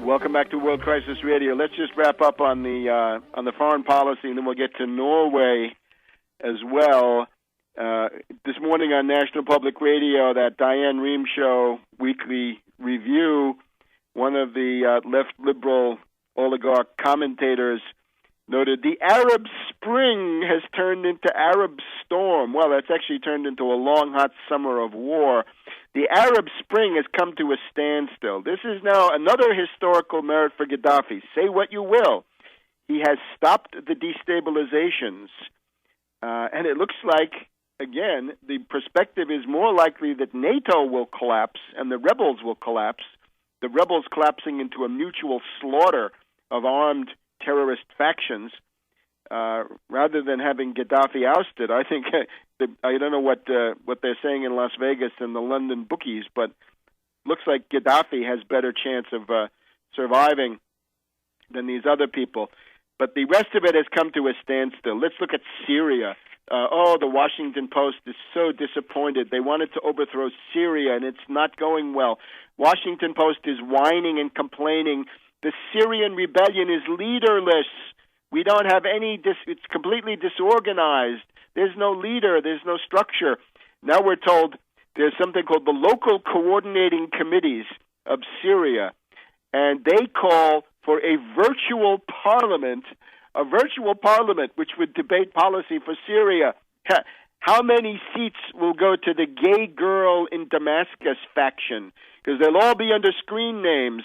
Welcome back to World Crisis Radio. Let's just wrap up on the foreign policy, and then we'll get to Norway as well. This morning on National Public Radio, that Diane Rehm Show weekly review, one of the left liberal oligarch commentators noted the Arab Spring has turned into Arab Storm. Well, that's actually turned into a long, hot summer of war. The Arab Spring has come to a standstill. This is now another historical merit for Gaddafi. Say what you will. He has stopped the destabilizations. And it looks like, again, the perspective is more likely that NATO will collapse and the rebels will collapse, the rebels collapsing into a mutual slaughter of armed terrorist factions, rather than having Gaddafi ousted. I think I don't know what they're saying in Las Vegas and the London bookies, but looks like Gaddafi has better chance of surviving than these other people. But the rest of it has come to a standstill. Let's look at Syria. The Washington Post is so disappointed. They wanted to overthrow Syria, and it's not going well. Washington Post is whining and complaining. The Syrian rebellion is leaderless. We don't have it's completely disorganized. There's no leader. There's no structure. Now we're told there's something called the Local Coordinating Committees of Syria, and they call for a virtual parliament which would debate policy for Syria. How many seats will go to the gay girl in Damascus faction? Because they'll all be under screen names.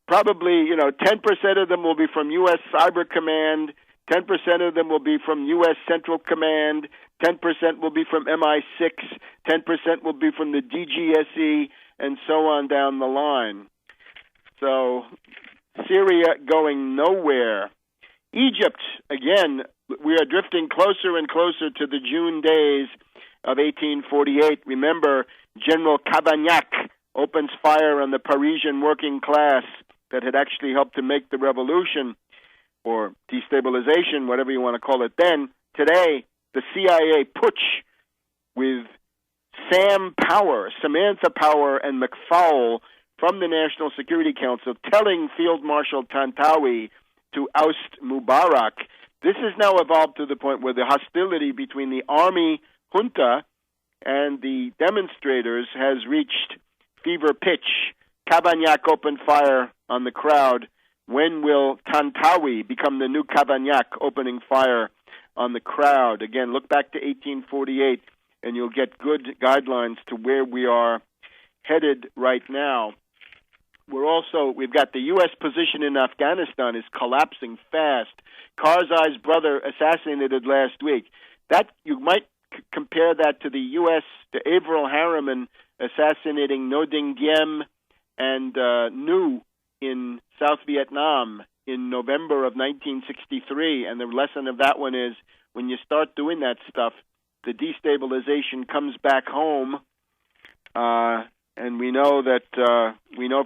Probably, 10% of them will be from U.S. Cyber Command, 10% of them will be from U.S. Central Command, 10% will be from MI6, 10% will be from the DGSE, and so on down the line. So, Syria going nowhere. Egypt, again, we are drifting closer and closer to the June days of 1848. Remember, General Cavaignac opens fire on the Parisian working class that had actually helped to make the revolution, or destabilization, whatever you want to call it then. Today, the CIA putsch with Samantha Power, and McFaul from the National Security Council telling Field Marshal Tantawi to oust Mubarak. This has now evolved to the point where the hostility between the army junta and the demonstrators has reached fever pitch. Cavaignac opened fire on the crowd. When will Tantawi become the new Cavaignac opening fire on the crowd? Again, look back to 1848, and you'll get good guidelines to where we are headed right now. We've got the U.S. position in Afghanistan is collapsing fast. Karzai's brother assassinated last week. That you might compare that to the U.S. to Avril Harriman assassinating Ngo Dinh Diem and Nhu in South Vietnam in November of 1963. And the lesson of that one is when you start doing that stuff, the destabilization comes back home. And we know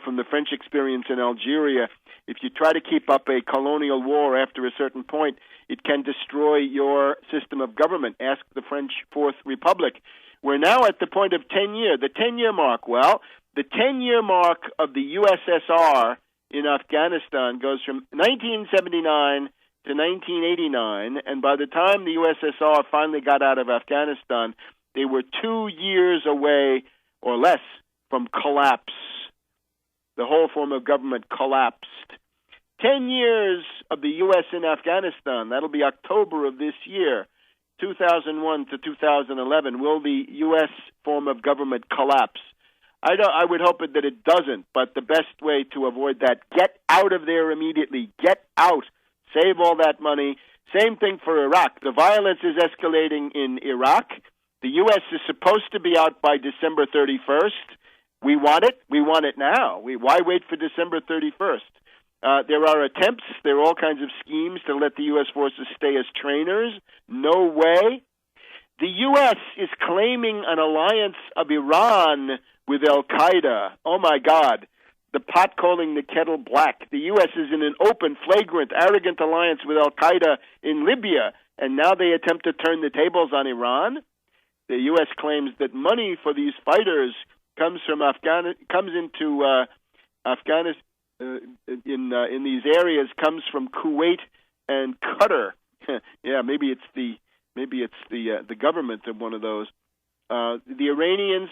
from the French experience in Algeria, if you try to keep up a colonial war after a certain point, it can destroy your system of government. Ask the French Fourth Republic. We're now at the point of the 10-year mark. Well, the 10-year mark of the USSR in Afghanistan goes from 1979 to 1989, and by the time the USSR finally got out of Afghanistan, they were 2 years away or less from collapse. The whole form of government collapsed. 10 years of the U.S. in Afghanistan, that'll be October of this year, 2001 to 2011, will the U.S. form of government collapse? I would hope that it doesn't, but the best way to avoid that, get out of there immediately. Get out. Save all that money. Same thing for Iraq. The violence is escalating in Iraq. The U.S. is supposed to be out by December 31st. We want it. We want it now. Why wait for December 31st? There are attempts. There are all kinds of schemes to let the U.S. forces stay as trainers. No way. The U.S. is claiming an alliance of Iran with al-Qaeda. Oh, my God. The pot calling the kettle black. The U.S. is in an open, flagrant, arrogant alliance with al-Qaeda in Libya, and now they attempt to turn the tables on Iran. The U.S. claims that money for these fighters comes into Afghanistan. in these areas comes from Kuwait and Qatar. Yeah, maybe it's the government of one of those. The Iranians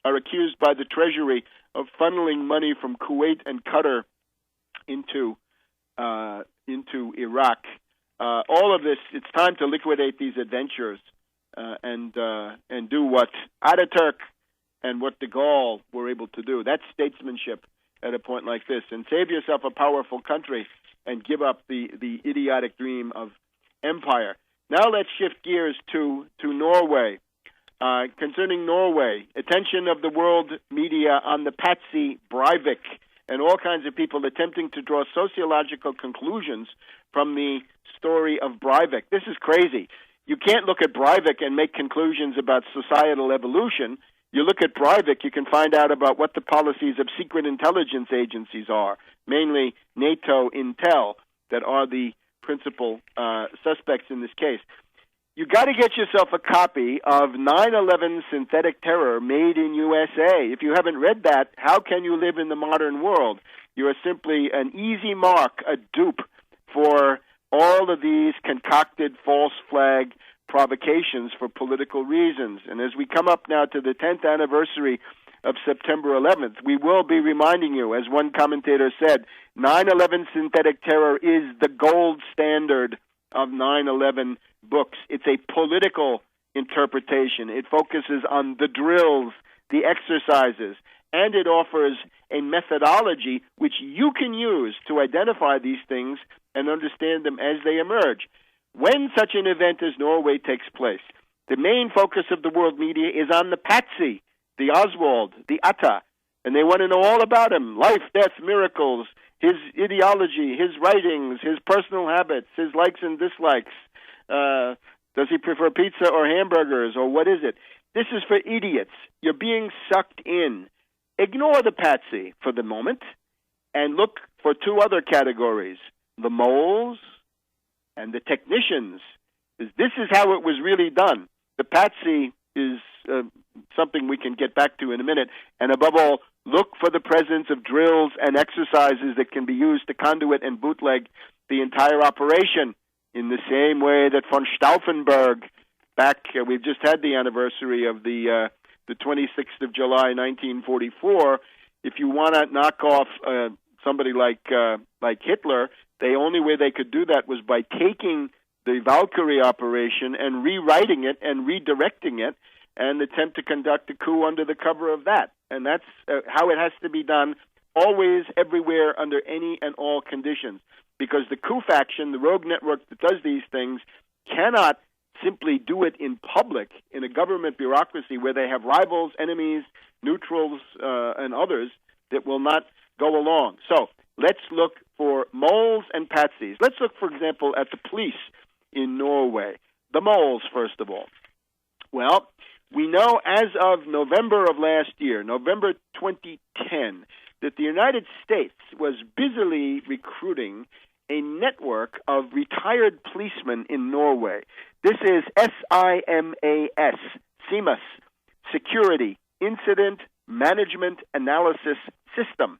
are accused by the Treasury of funneling money from Kuwait and Qatar into Iraq. All of this, it's time to liquidate these adventures and do what Ataturk and what de Gaulle were able to do. That's statesmanship at a point like this. And save yourself a powerful country and give up the idiotic dream of empire. Now let's shift gears to Norway. Concerning Norway, attention of the world media on the Patsy Breivik and all kinds of people attempting to draw sociological conclusions from the story of Breivik. This is crazy. You can't look at Breivik and make conclusions about societal evolution. You look at Breivik, you can find out about what the policies of secret intelligence agencies are, mainly NATO Intel, that are the principal suspects in this case. You got to get yourself a copy of 9/11 Synthetic Terror Made in USA. If you haven't read that, how can you live in the modern world? You are simply an easy mark, a dupe for all of these concocted false flag provocations for political reasons. And as we come up now to the 10th anniversary of September 11th, we will be reminding you, as one commentator said, 9/11 Synthetic Terror is the gold standard of 9/11 books. It's a political interpretation. It focuses on the drills, the exercises, and it offers a methodology which you can use to identify these things and understand them as they emerge. When such an event as Norway takes place, the main focus of the world media is on the Patsy, the Oswald, the Atta, and they want to know all about him: life, death, miracles, his ideology, his writings, his personal habits, his likes and dislikes. Does he prefer pizza or hamburgers, or what is it? This is for idiots. You're being sucked in. Ignore the Patsy for the moment and look for two other categories: the moles and the technicians. This is how it was really done. The Patsy is something we can get back to in a minute. And above all, look for the presence of drills and exercises that can be used to conduit and bootleg the entire operation, in the same way that von Stauffenberg, we've just had the anniversary of the 26th of July, 1944. If you want to knock off somebody like Hitler, the only way they could do that was by taking the Valkyrie operation and rewriting it and redirecting it and attempt to conduct a coup under the cover of that. And that's how it has to be done, always, everywhere, under any and all conditions. Because the coup faction, the rogue network that does these things, cannot simply do it in public in a government bureaucracy where they have rivals, enemies, neutrals, and others that will not go along. So let's look for moles and patsies. Let's look, for example, at the police in Norway. The moles, first of all. Well, we know as of November of last year, November 2010, that the United States was busily recruiting a network of retired policemen in Norway. This is SIMAS, SIMAS, Security Incident Management Analysis System.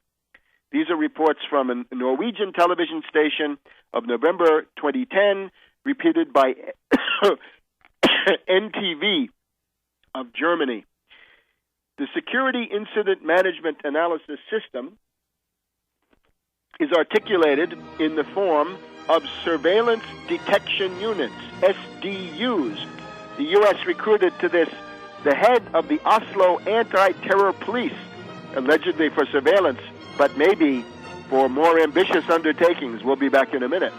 These are reports from a Norwegian television station of November 2010, repeated by NTV of Germany. The Security Incident Management Analysis System is articulated in the form of Surveillance Detection Units, SDUs. The U.S. recruited to this the head of the Oslo Anti-Terror Police, allegedly for surveillance, but maybe for more ambitious undertakings. We'll be back in a minute.